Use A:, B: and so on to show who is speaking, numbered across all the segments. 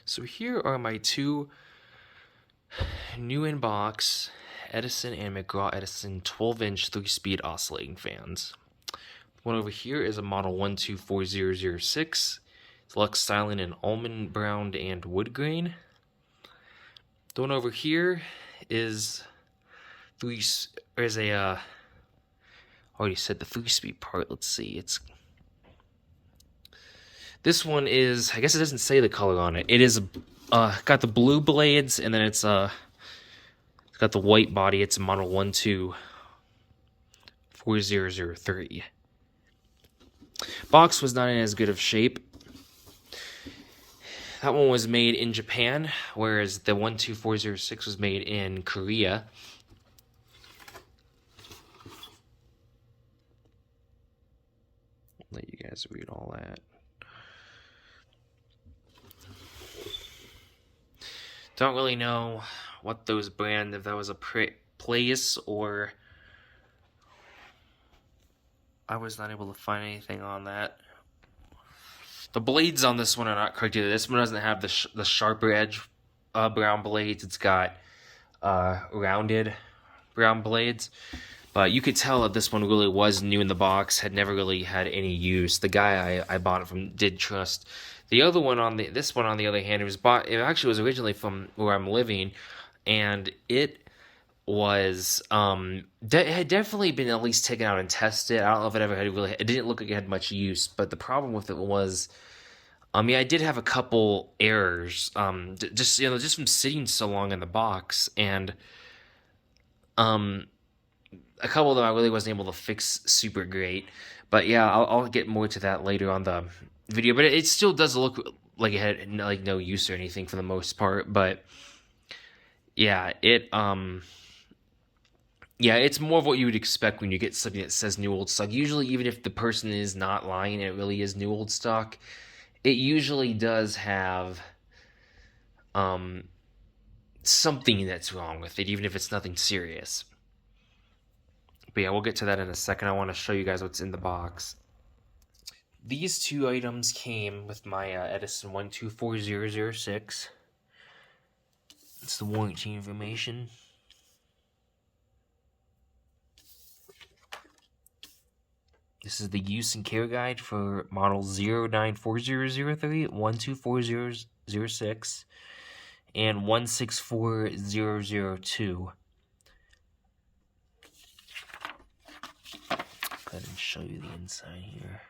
A: So here are my two new in-box Edison and Mcgraw Edison 12-inch 3-speed oscillating fans. The one over here is a model 124006. It's Lux Silent in almond brown and wood grain. The one over here is already said the 3-speed part. Let's see. This one is, I guess it doesn't say the color on it. It is got the blue blades, and then it's got the white body. It's a model 124003. Box was not in as good of shape. That one was made in Japan, whereas the 12406 was made in Korea. I'll let you guys read all that. Don't really know what those brand, if that was a place or I was not able to find anything on that. The blades on this one are not correct either. This one doesn't have the sharper edge brown blades. It's got rounded brown blades. But you could tell that this one really was new in the box, had never really had any use. The guy I bought it from did trust. The other one this one on the other hand, it actually was originally from where I'm living, and it was it had definitely been at least taken out and tested. I don't know if it didn't look like it had much use, but the problem with it was I did have a couple errors just from sitting so long in the box, and a couple of them I really wasn't able to fix super great. But yeah, I'll get more to that later on the video. But it still does look like it had like no use or anything for the most part. But yeah, it's more of what you would expect when you get something that says new old stock. Usually, even if the person is not lying, it really is new old stock. It usually does have something that's wrong with it, even if it's nothing serious. But yeah, we'll get to that in a second. I want to show you guys what's in the box. These two items came with my Edison 124006. It's the warranty information. This is the use and care guide for model 094003, 124006, and 164002. Go ahead and show you the inside here.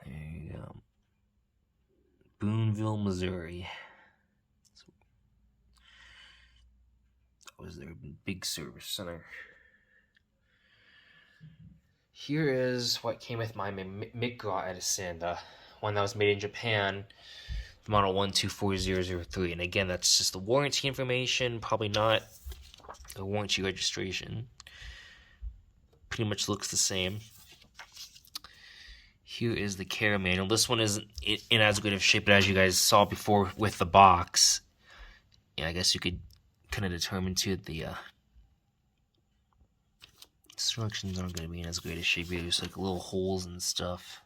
A: There you go. Boonville, Missouri. That was their big service center. Here is what came with my Mcgraw Edison, the one that was made in Japan, the model 124003. And again, that's just the warranty information, probably not a warranty registration. Pretty much looks the same. Here is the care manual. This one isn't in as good of shape, but as you guys saw before with the box, yeah, I guess you could kind of determine too that the instructions aren't going to be in as great a shape. There's like little holes and stuff.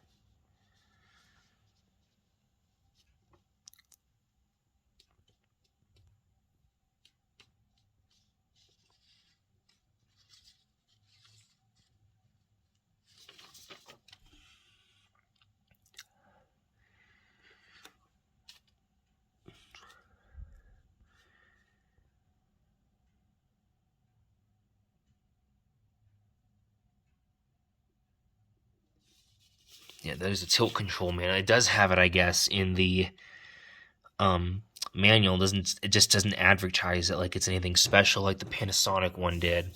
A: Yeah, there's a tilt control, man. It does have it, I guess, in the manual. It just doesn't advertise it like it's anything special like the Panasonic one did.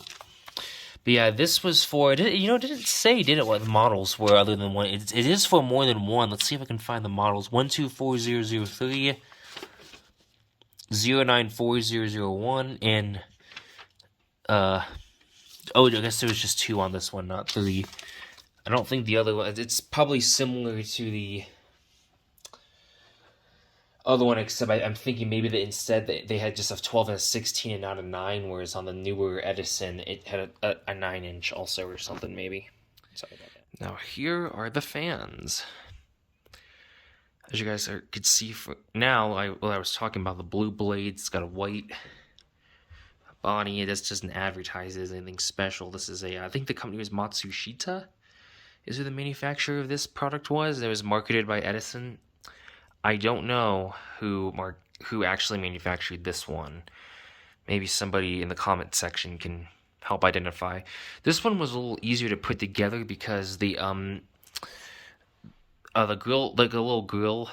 A: But yeah, this was for, it didn't say, did it, what the models were other than one. It is for more than one. Let's see if I can find the models. 124003, 094001, and Oh, I guess there was just 2 on this one, not 3. I don't think the other one. It's probably similar to the other one, except I'm thinking maybe that instead they had just a 12 and a 16 and not a 9, whereas on the newer Edison it had a 9-inch also or something maybe. Sorry about that. Now here are the fans. As you guys could see now, I was talking about the blue blades. It's got a white body. It just doesn't advertise as anything special. This is I think the company was Matsushita. Is who the manufacturer of this product was. It was marketed by Edison. I don't know who actually manufactured this one. Maybe somebody in the comment section can help identify. This one was a little easier to put together because the grill, like a little grill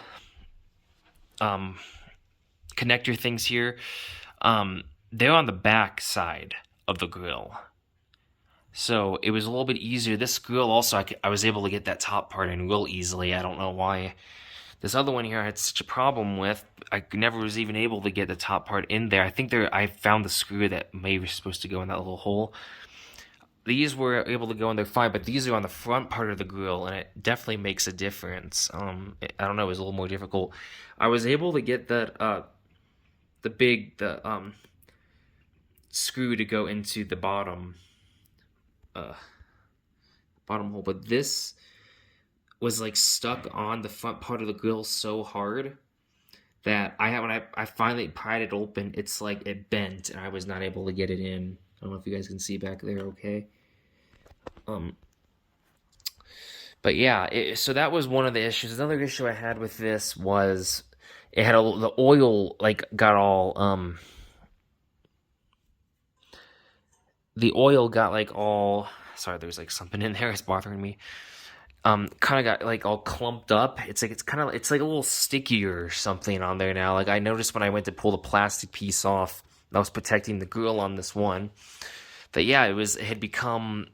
A: connector things here, they're on the back side of the grill. So it was a little bit easier. This grill also, I was able to get that top part in real easily. I don't know why. This other one here I had such a problem with. I never was even able to get the top part in there. I think I found the screw that maybe was supposed to go in that little hole. These were able to go in there fine, but these are on the front part of the grill, and it definitely makes a difference. I don't know, it was a little more difficult. I was able to get that the screw to go into the bottom hole, but this was like stuck on the front part of the grill so hard that when I finally pried it open, it's like it bent and I was not able to get it in. I don't know if you guys can see back there okay. But yeah, so that was one of the issues. Another issue I had with this was it had the oil like got all the oil got like all sorry, there's like something in there, it's bothering me. Kind of got like all clumped up. It's like it's like a little stickier or something on there now. Like I noticed when I went to pull the plastic piece off that was protecting the grill on this one, that yeah, it had become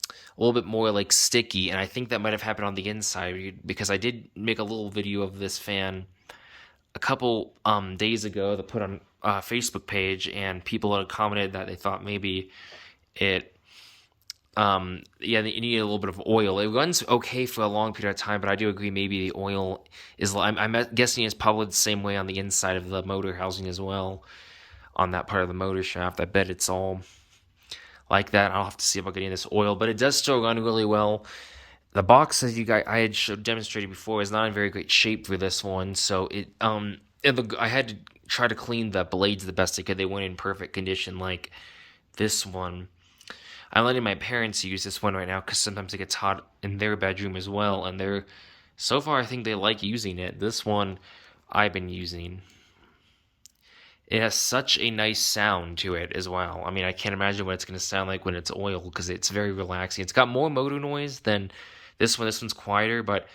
A: a little bit more like sticky, and I think that might have happened on the inside because I did make a little video of this fan a couple days ago to put on a Facebook page, and people had commented that they thought maybe it yeah, you need a little bit of oil. It runs okay for a long period of time, but I do agree maybe the oil is. I'm guessing it's probably the same way on the inside of the motor housing as well, on that part of the motor shaft. I bet it's all like that. I'll have to see about getting this oil, but it does still run really well. The box, as I had demonstrated before, is not in very great shape for this one, so I had to try to clean the blades the best I could. They weren't in perfect condition like this one. I'm letting my parents use this one right now because sometimes it gets hot in their bedroom as well, and so far I think they like using it. This one I've been using. It has such a nice sound to it as well. I mean, I can't imagine what it's going to sound like when it's oil because it's very relaxing. It's got more motor noise than this one. This one's quieter, but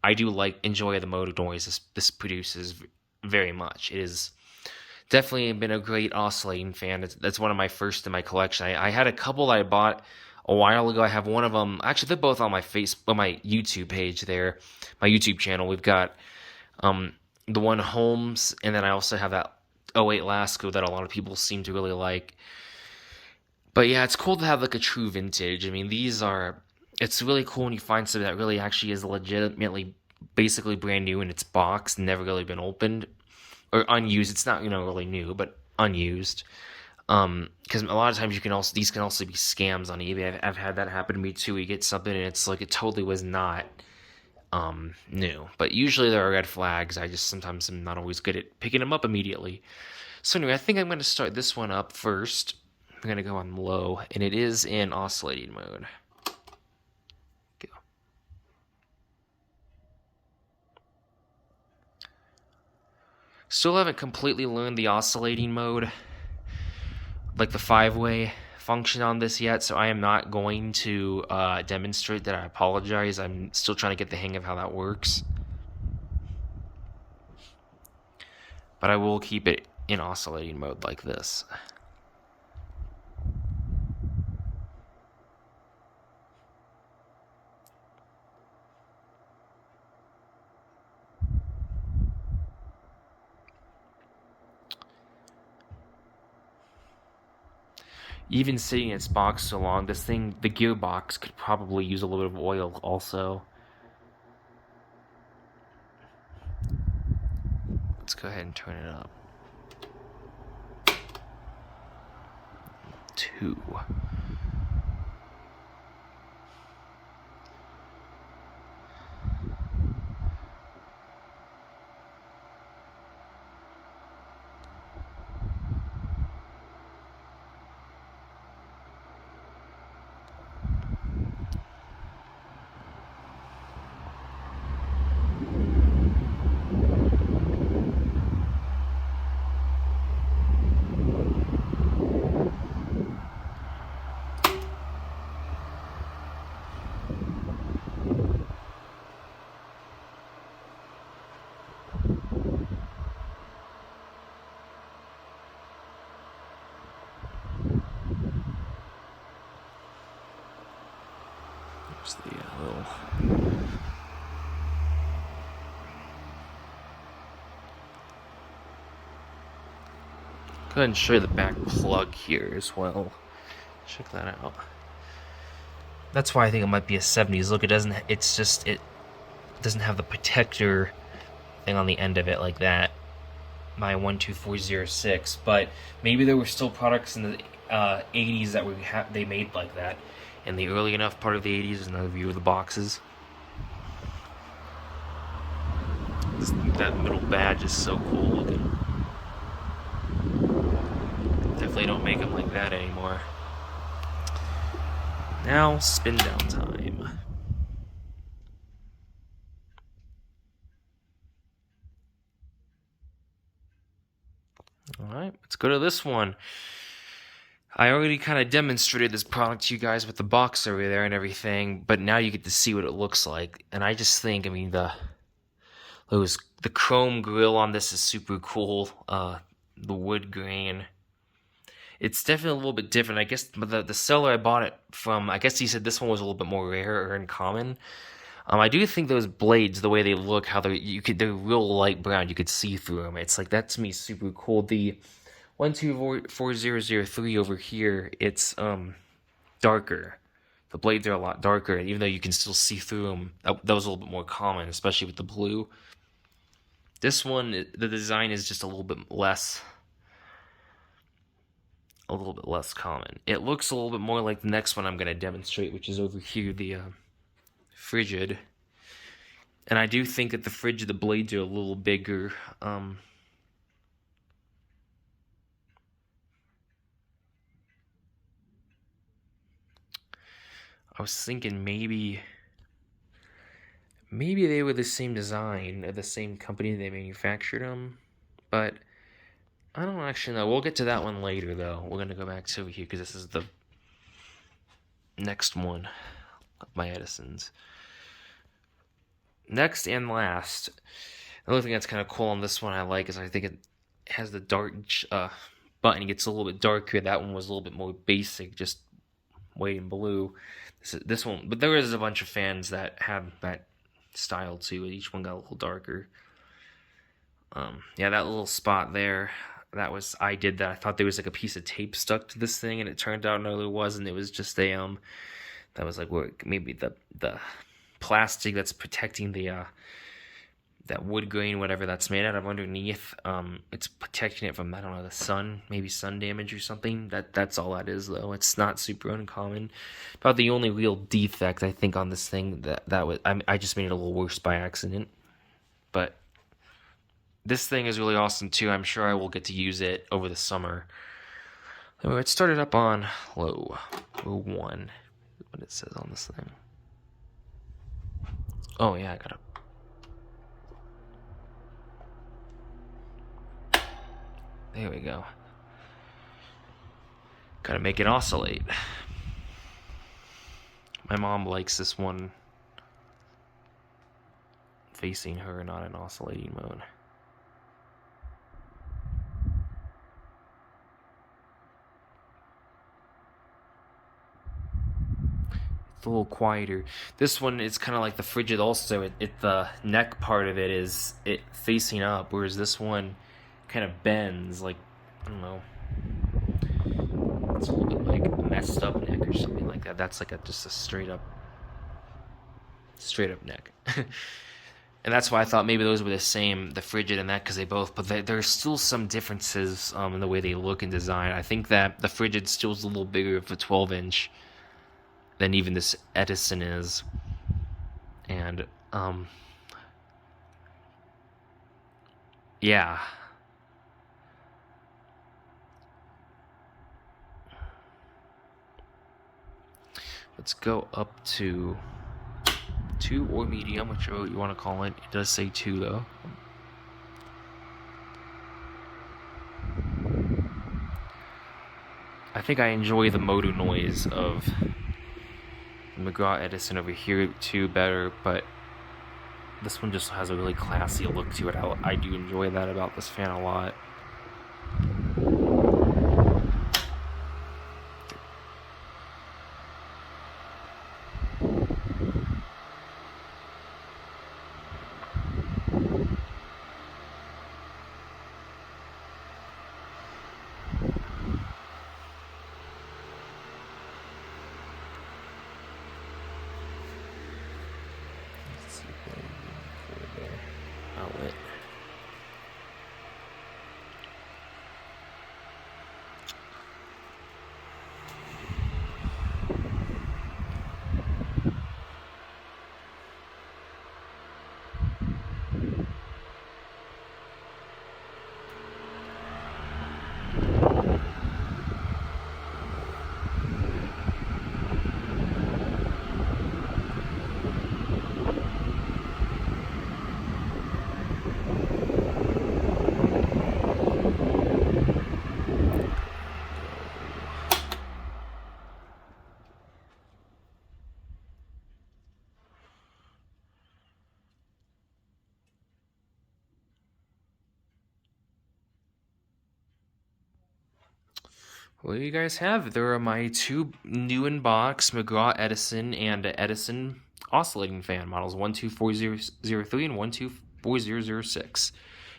A: I do enjoy the motor noise this produces very much. It is definitely been a great oscillating fan. That's one of my first in my collection. I had a couple that I bought a while ago. I have one of them. Actually, they're both on my my YouTube page there, my YouTube channel. We've got the one Holmes, and then I also have that 08 Lasco that a lot of people seem to really like. But yeah, it's cool to have like a true vintage. I mean, it's really cool when you find something that really actually is legitimately basically brand new in its box, never really been opened or unused. It's not, really new, but unused. Because a lot of times these can also be scams on eBay. I've had that happen to me too. You get something and it's like it totally was not new. But usually there are red flags. I just sometimes am not always good at picking them up immediately. So anyway, I think I'm going to start this one up first. I'm going to go on low, and it is in oscillating mode. Go. Still haven't completely learned the oscillating mode, like the 5-way function on this yet, so I am not going to demonstrate that. I apologize. I'm still trying to get the hang of how that works. But I will keep it in oscillating mode like this. Even sitting in its box so long, this thing, the gearbox, could probably use a little bit of oil also. Let's go ahead and turn it up. 2. There's the little... Go ahead and show you the back plug here as well. Check that out. That's why I think it might be a 70s. Look, it doesn't have the protector thing on the end of it like that. My 12406, but maybe there were still products in the 80s that they made like that. In the early enough part of the 80s is another view of the boxes. That middle badge is so cool looking. Definitely don't make them like that anymore. Now, spin down time. Alright, let's go to this one. I already kind of demonstrated this product to you guys with the box over there and everything, but now you get to see what it looks like. And I just think, I mean, the chrome grill on this is super cool. The wood grain. It's definitely a little bit different. I guess the seller I bought it from, I guess he said this one was a little bit more rare or uncommon. I do think those blades, the way they look, how they're real light brown. You could see through them. It's like, that to me is super cool. The 124003 over here, it's darker. The blades are a lot darker, even though you can still see through them. That was a little bit more common, especially with the blue. This one, the design is just a little bit less common. It looks a little bit more like the next one I'm going to demonstrate, which is over here, the Frigid. And I do think that the Frigid, the blades are a little bigger. I was thinking maybe they were the same design, or the same company they manufactured them, but I don't actually know. We'll get to that one later, though. We're going to go back to over here, because this is the next one of my Edisons. Next and last, another thing that's kind of cool on this one I like is I think it has the dark button. It gets a little bit darker. That one was a little bit more basic, just white and blue. This one, but there is a bunch of fans that have that style too. Each one got a little darker. Yeah, that little spot there, I did that. I thought there was like a piece of tape stuck to this thing, and it turned out no, there wasn't. It was just a that was like where maybe the plastic that's protecting the that wood grain, whatever that's made out of underneath, it's protecting it from, I don't know, the sun, maybe sun damage or something. That's all that is, though. It's not super uncommon. About the only real defect I think on this thing that was, I just made it a little worse by accident. But this thing is really awesome too. I'm sure I will get to use it over the summer. Anyway, it started up on low 1. What it says on this thing. Oh yeah, I gotta. There we go. Gotta make it oscillate. My mom likes this one facing her, not in oscillating mode. A little quieter. This one is kind of like the Frigid also. The neck part of it is facing up, whereas this one kind of bends, like, I don't know. It's a little bit like messed up neck or something like that. That's like just a straight up neck. And that's why I thought maybe those were the same, the frigid and that, because they both, but there's still some differences in the way they look and design. I think that the frigid still is a little bigger of a 12-inch than even this Edison is. And, yeah. Let's go up to 2 or medium, whichever you want to call it. It does say 2 though. I think I enjoy the motor noise of the Mcgraw Edison over here too better, but this one just has a really classy look to it. I do enjoy that about this fan a lot. Outlet. Well, there you guys have it. There are my 2 new in box Mcgraw Edison and Edison oscillating fan models, 12403 and 12406.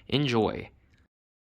A: Enjoy.